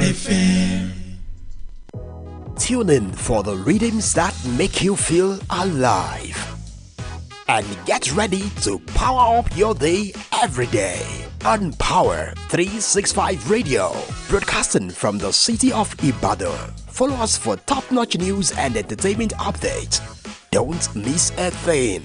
FM. Tune in for the rhythms that make you feel alive. And get ready to power up your day every day on Power 365 Radio, broadcasting from the city of Ibadan. Follow us for top-notch news and entertainment updates. Don't miss a thing.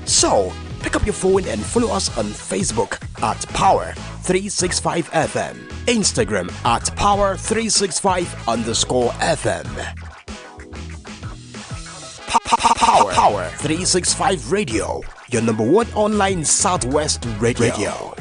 So, pick up your phone and follow us on Facebook at Power 365 FM, Instagram at Power365_FM. Power 365 Radio, your number one online Southwest radio.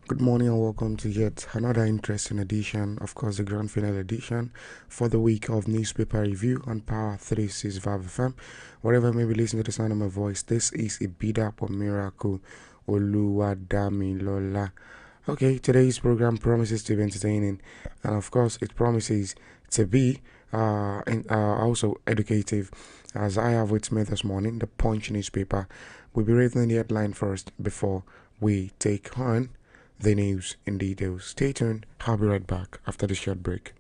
Good morning and welcome to yet another interesting edition, of course the grand final edition for the week of newspaper review on Power 365 FM. Wherever you may be listening to the sound of my voice, this is Ibida for Miracle Oluwadami Lola. Okay, today's program promises to be entertaining, and of course it promises to be also educative, as I have with me this morning the Punch newspaper. We'll be reading the headline first before we take on the news in details. Stay tuned. I'll be right back after the short break.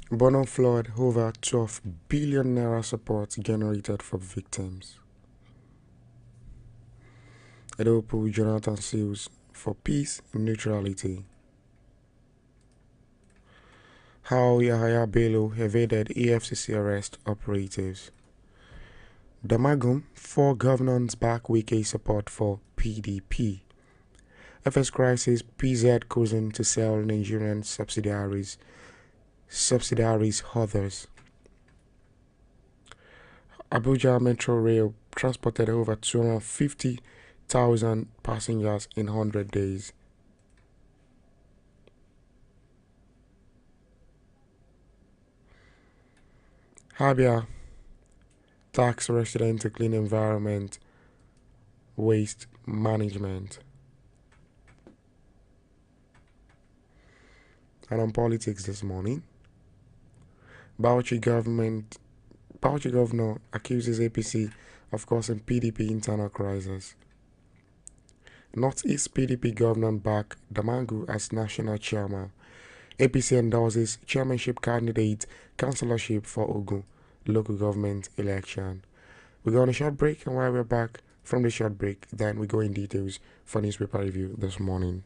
Bono flood, over 12 billion naira support generated for victims. Edopu Jonathan Seals for peace and neutrality. How Yahaya Bello evaded EFCC arrest operatives. Damagum, 4 governors back Wike support for PDP. FS crisis, PZ cousin to sell Nigerian subsidiaries others. Abuja Metro Rail transported over 250,000 passengers in 100 days. Habia tax resident to clean environment, waste management. And on politics this morning, Bauchi governor accuses APC of causing PDP internal crisis. Northeast PDP governor back Damangu as national chairman. APC endorses chairmanship candidate councillorship for Ogun local government election. We go on a short break, and while we're back from the short break, then we go in details for newspaper review this morning.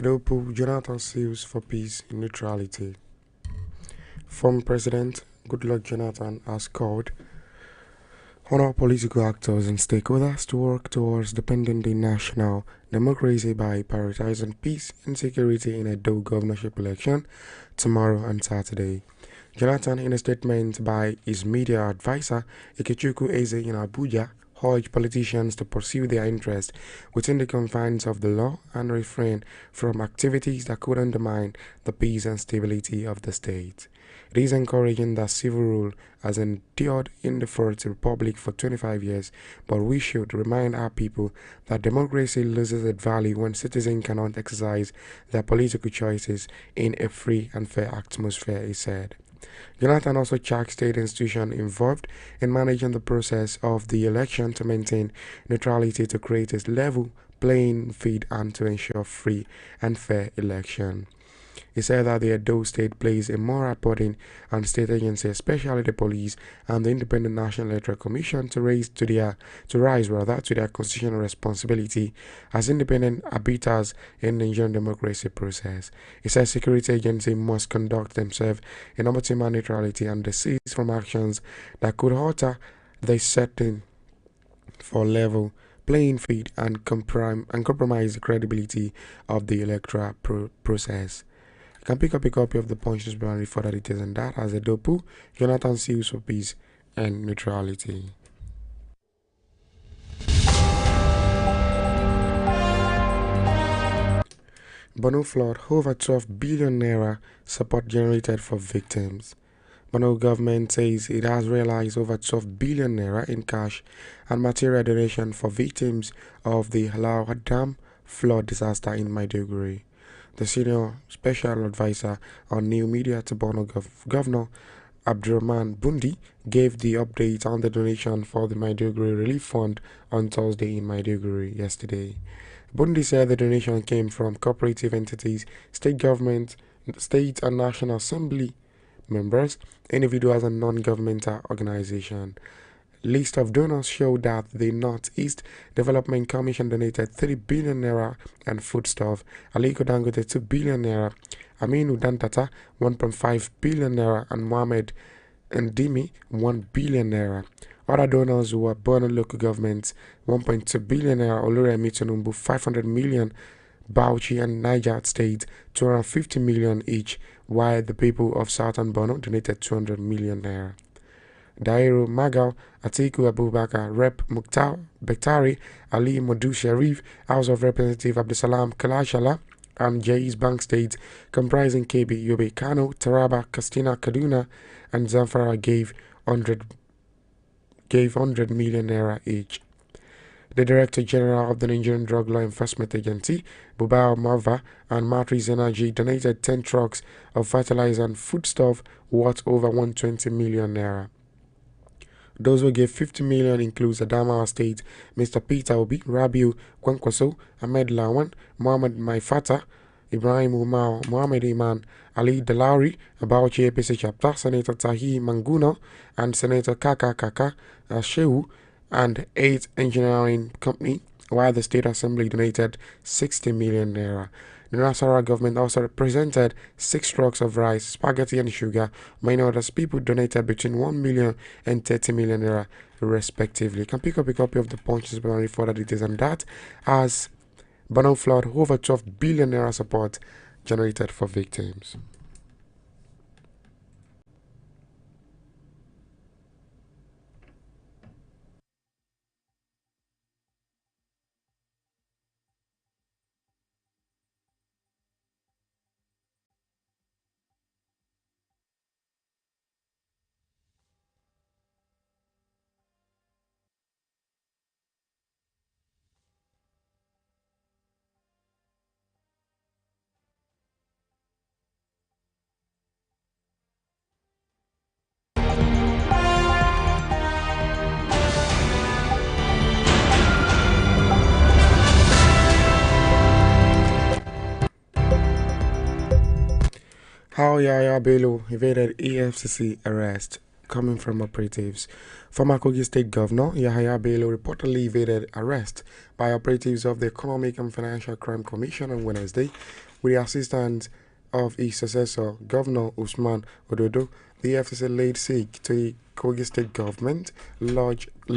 Dopu Jonathan sues for peace and neutrality. Former President Goodluck Jonathan has called on all political actors and stakeholders to work towards defending the national democracy by prioritizing peace and security in a dual governorship election tomorrow and Saturday. Jonathan, in a statement by his media advisor Ikechukwu Eze in Abuja, urged politicians to pursue their interests within the confines of the law and refrain from activities that could undermine the peace and stability of the state. It is encouraging that civil rule has endured in the Fourth Republic for 25 years, but we should remind our people that democracy loses its value when citizens cannot exercise their political choices in a free and fair atmosphere, he said. Jonathan also charged state institutions involved in managing the process of the election to maintain neutrality to create a level playing field and to ensure free and fair election. He said that the Edo State plays a moral burden on state agencies, especially the police and the Independent National Electoral Commission, to rise to their constitutional responsibility as independent arbiters in the Nigerian democracy process. He said security agencies must conduct themselves in optimal neutrality and desist from actions that could alter the setting for level playing field and compromise the credibility of the electoral process. You can pick up a copy of the Punch newspaper for further details on that as a dopu. Jonathan sues for peace and neutrality. Borno flood, over 12 billion naira support generated for victims. Borno government says it has realized over 12 billion naira in cash and material donation for victims of the Halawa Dam flood disaster in Maiduguri. The senior special advisor on new media to Borno Governor Abdurrahman Bundi gave the update on the donation for the Maiduguri Relief Fund on Thursday in Maiduguri yesterday. Bundi said the donation came from cooperative entities, state government, state and national assembly members, individuals and non-governmental organizations. List of donors showed that the Northeast Development Commission donated 3 billion naira and foodstuff, Aliko Dangote 2 billion naira, Aminu Dantata 1.5 billion naira, and Mohamed Ndimi 1 billion naira. Other donors were Borno local governments 1.2 billion naira, Oluremi Tinubu 500 million, Bauchi and Niger State 250 million each, while the people of Southern Borno donated 200 million naira. Dairo Magal, Atiku Abubakar, Rep Mukhtar Bektari, Ali Modu Sharif, House of Representative Abdusalam Kalashala, and Jais Bank States, comprising KB, Yobe, Kano, Taraba, Kastina, Kaduna, and Zamfara gave 100 million naira each. The Director General of the Nigerian Drug Law Enforcement Agency, Bubao Marva, and Matrix Energy donated 10 trucks of fertilizer and foodstuff worth over 120 million naira. Those who gave 50 million includes Adamawa State, Mr. Peter Obi, Rabiu Kwankwaso, Ahmed Lawan, Mohamed Maifata, Ibrahim Umar, Mohamed Iman, Ali Dalauri, Bauchi APC chapter, Senator Tahi Manguno, and Senator Kaka Shehu, and 8 engineering company, while the State Assembly donated 60 million naira. The Nasarawa government also presented 6 trucks of rice, spaghetti and sugar. Many others people donated between 1 million and 30 million naira respectively. You can pick up a copy of the Punch newspaper for the details on that as Borno flood, over 12 billion naira support generated for victims. How Yaya Bello evaded EFCC arrest. coming from operatives. Former Kogi State Governor Yahaya Bello reportedly evaded arrest by operatives of the Economic and Financial Crime Commission on Wednesday with the assistance of his successor, Governor Usman Ododo. The FCC laid siege to the Kogi State Government lounge in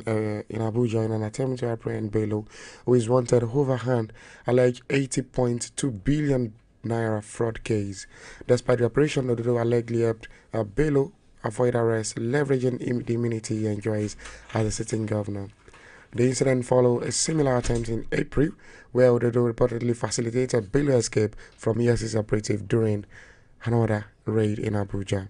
Abuja in an attempt to apprehend Bello, who is wanted overhand alleged 80.2 billion naira fraud case. Despite the operation, Ododo allegedly helped Bello avoid arrest, leveraging the immunity he enjoys as a sitting governor. The incident followed a similar attempt in April, where Ododo reportedly facilitated Bello's escape from EFCC operative during another raid in Abuja.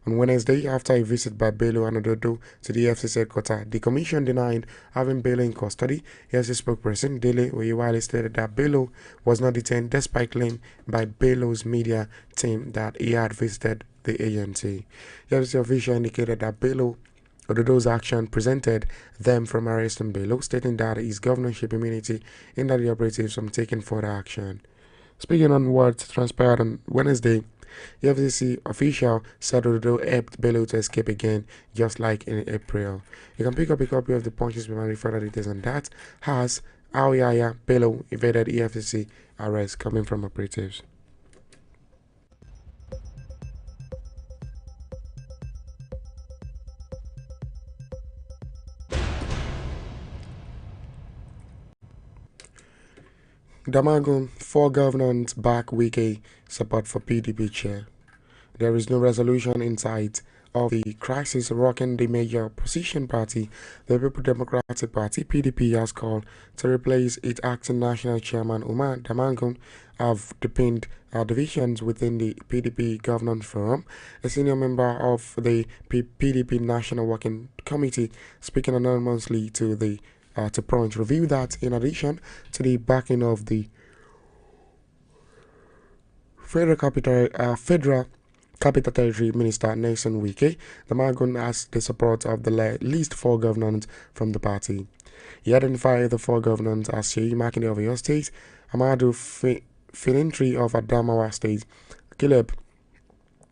On Wednesday, after a visit by Bello and Ododo to the EFCC headquarters, the commission denied having Bello in custody. EFCC spokesperson Dele Oyewale stated that Bello was not detained despite claim by Bello's media team that he had visited the agency. The EFCC official indicated that Bello Ododo's action prevented them from arresting Bello, stating that his governorship immunity hindered the operatives from taking further action. Speaking on what transpired on Wednesday, the FCC official said Ododo helped Bello to escape again, just like in April. You can pick up a copy of the Punches and read further details on that, as how Yahaya Bello evaded EFCC arrest coming from operatives. Damagun, 4 governors back weekly support for PDP chair. There is no resolution in sight of the crisis rocking the major opposition party. The People Democratic Party, PDP, has called to replace its acting national chairman Umar Damagun have deepened divisions within the PDP Governance Forum. A senior member of the PDP National Working Committee, speaking anonymously to the to Punch, revealed that in addition to the backing of the Federal Capital Territory Minister Nelson Wike, Damagun has the support of the least 4 governors from the party. He identified the 4 governors as Seyi Makinde of Oyo State, Amadu Finintri of Adamawa State, Caleb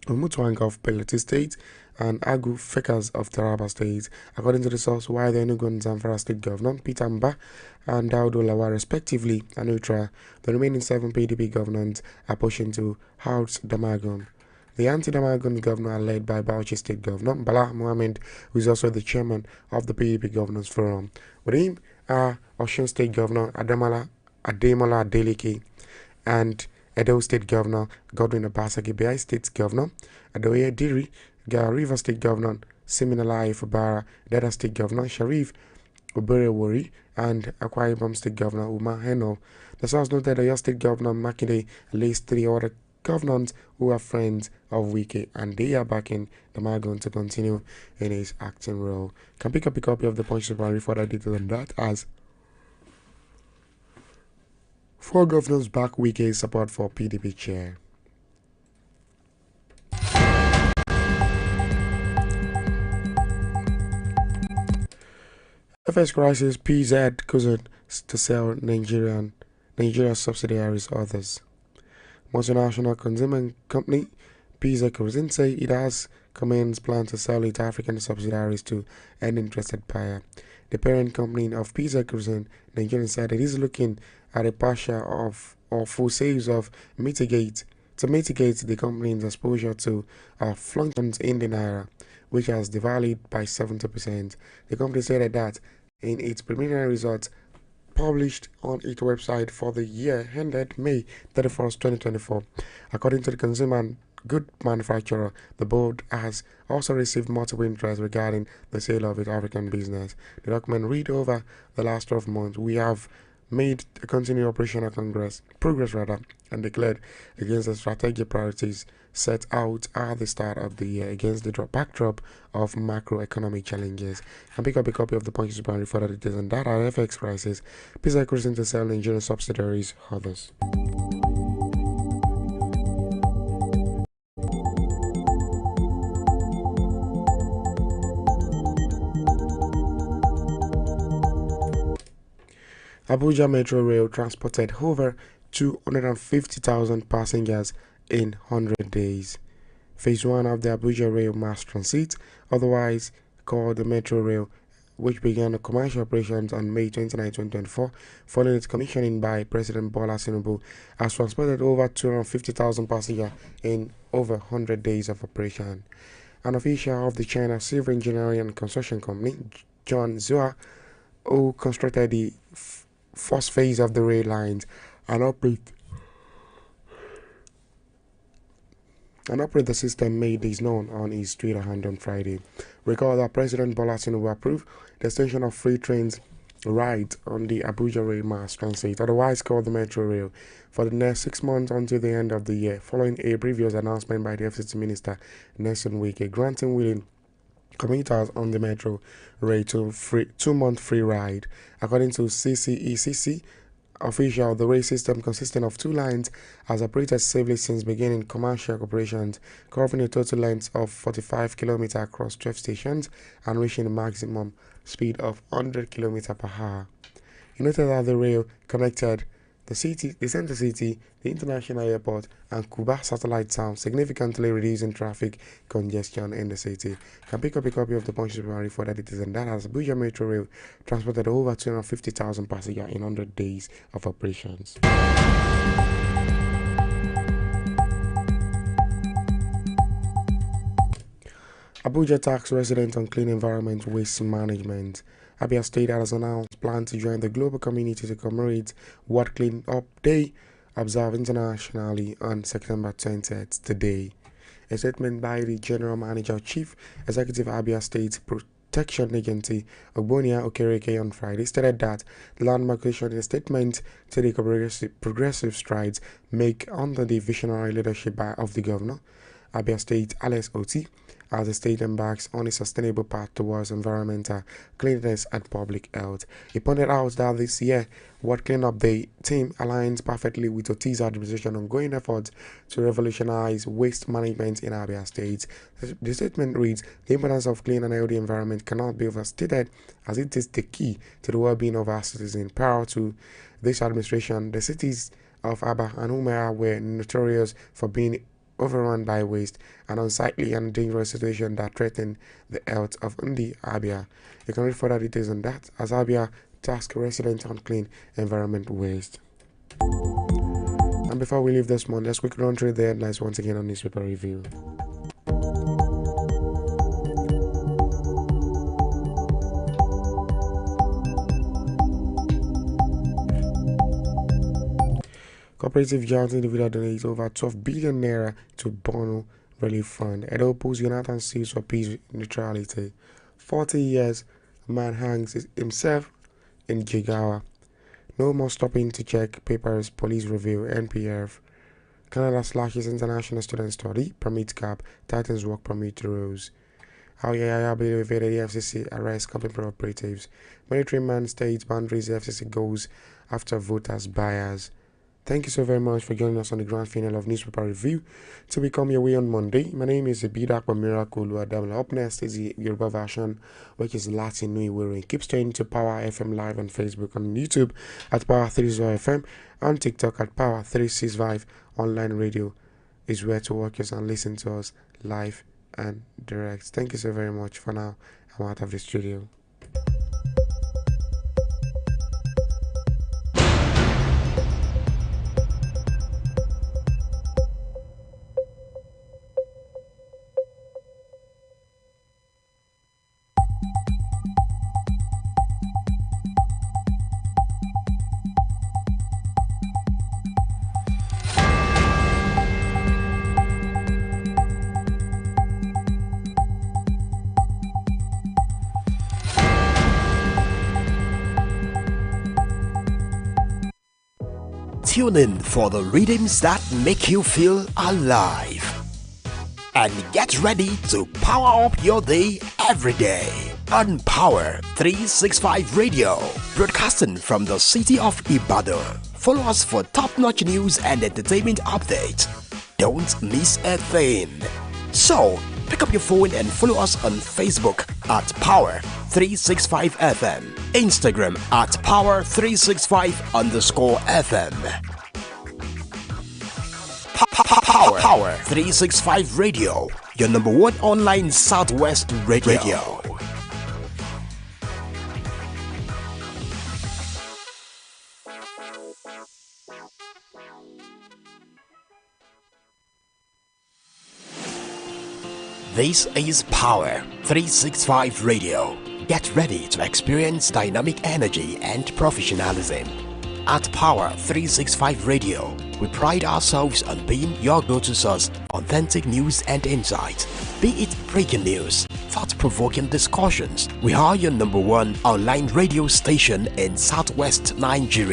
Umutwang of Plateau State, and Agu Fekas of Taraba State. According to the source, while the Enugu and Zamfara State Governor, Peter Mba and Daudu Lawa respectively are neutral, the remaining 7 PDP governors are pushing to oust Damagun. The anti-Damagun governor are led by Bauchi State Governor Bala Mohammed, who is also the chairman of the PDP Governors Forum. With him are Osun State Governor Ademola Adeleke and Edo State Governor Godwin Obaseki, Benin State Governor Adoye Diri, River State Governor Siminala Ifabara, Delta State Governor Sharif Oberewori, and Akwa Ibom State Governor Umar Heno. The source noted that Oyo State Governor Makinde lists 3 other governors who are friends of Wike, and they are backing Damagun to continue in his acting role. Can pick up a copy of the Punch and read further details on that, as 4 governors back Wike's support for PDP chair. FS crisis, PZ cousin to sell Nigeria subsidiaries others. Multinational consumer company PZ Cuisine say it has commenced plan to sell its African subsidiaries to an interested buyer. The parent company of PZ Cuisine, Nigeria, said it is looking at a partial or full sales of mitigate the company's exposure to fluctuations in the naira, which has devalued by 70%. The company said that in its preliminary results published on its website for the year ended May 31st, 2024. According to the consumer good manufacturer, the board has also received multiple interests regarding the sale of its African business. The document read over the last 12 months. We have made a continued operational progress and declared against the strategic priorities set out at the start of the year against the backdrop of macroeconomic challenges. And pick up a copy of the Punch and further details on that at FX crisis. PZ Cuisine to sell Nigerian subsidiaries others. Abuja Metro Rail transported over 250,000 passengers in 100 days. Phase 1 of the Abuja Rail Mass Transit, otherwise called the Metro Rail, which began commercial operations on May 29, 2024, following its commissioning by President Bola Tinubu, has transported over 250,000 passengers in over 100 days of operation. An official of the China Civil Engineering and Construction Company, John Zhua, who constructed the first phase of the rail lines and operate the system, made this known on his Twitter handle on Friday. Recall that President Bola Tinubu approved the extension of free trains rides on the Abuja Rail Mass Transit, otherwise called the Metro Rail, for the next 6 months until the end of the year, following a previous announcement by the FCT Minister Nelson Wike granting willing commuters on the Metro Rail to 2-month free ride. According to CCECC official, the rail system, consisting of 2 lines, has operated safely since beginning commercial operations, covering a total length of 45 km across 12 stations and reaching a maximum speed of 100 km per hour. He noted that the rail connected the city, the center city, the international airport, and Kuba satellite town, significantly reducing traffic congestion in the city. You can pick up a copy of the Punch Paper for that it is, and that has Abuja Metro Rail transported over 250,000 passengers in 100 days of operations. Abuja tax residents on clean environment waste management. Abia State has announced plans to join the global community to commemorate World Clean Up Day, observed internationally on September 20th today. A statement by the General Manager Chief Executive Abia State Protection Agency, Ogbonia Okereke, on Friday stated that the landmark issued a statement to the progressive strides make under the visionary leadership of the Governor, Abia State Alex Oti, as the state embarks on a sustainable path towards environmental cleanliness and public health. He pointed out that this year, World Cleanup Day theme aligns perfectly with Oti's administration's ongoing efforts to revolutionize waste management in Abia State. The statement reads, "The importance of clean and healthy environment cannot be overstated, as it is the key to the well-being of our citizens. Prior to this administration, the cities of Aba and Umea were notorious for being overrun by waste, an unsightly and dangerous situation that threatened the health of Ndi Abia." You can read further details on that as Abia task residents on clean environment waste. And before we leave this month, let's quickly run through the headlines once again on newspaper review. Cooperative Giant individual donates over 12 billion naira to Bono Relief Fund. Edo pulls Jonathan seals for peace neutrality. 40 years, man hangs himself in Jigawa. No more stopping to check papers, police review, NPF. Canada slashes international student study, permit cap, tightens work permit rules. How Yaya Bello evaded the FCC arrest company operatives. Military man states boundaries, the FCC goes after voters' bias. Thank you so very much for joining us on the grand finale of Newspaper Review. To become your way on Monday, my name is Ibidak Miracle Adamla. Up next is the Yoruba version, which is Latin Nui Wearing. Keep staying to Power FM Live on Facebook and YouTube at Power365 FM and TikTok at Power365. Online radio is where to watch us and listen to us live and direct. Thank you so very much. For now, I'm out of the studio. Tune in for the rhythms that make you feel alive. And get ready to power up your day every day on Power 365 Radio, broadcasting from the city of Ibadan. Follow us for top-notch news and entertainment updates. Don't miss a thing. So, pick up your phone and follow us on Facebook at Power 365 FM, Instagram at Power365_FM. Power Power 365 Radio, your number one online Southwest radio. This is Power 365 Radio. Get ready to experience dynamic energy and professionalism. At Power 365 Radio, we pride ourselves on being your go-to source for authentic news and insight. Be it breaking news, thought-provoking discussions, we are your number one online radio station in Southwest Nigeria.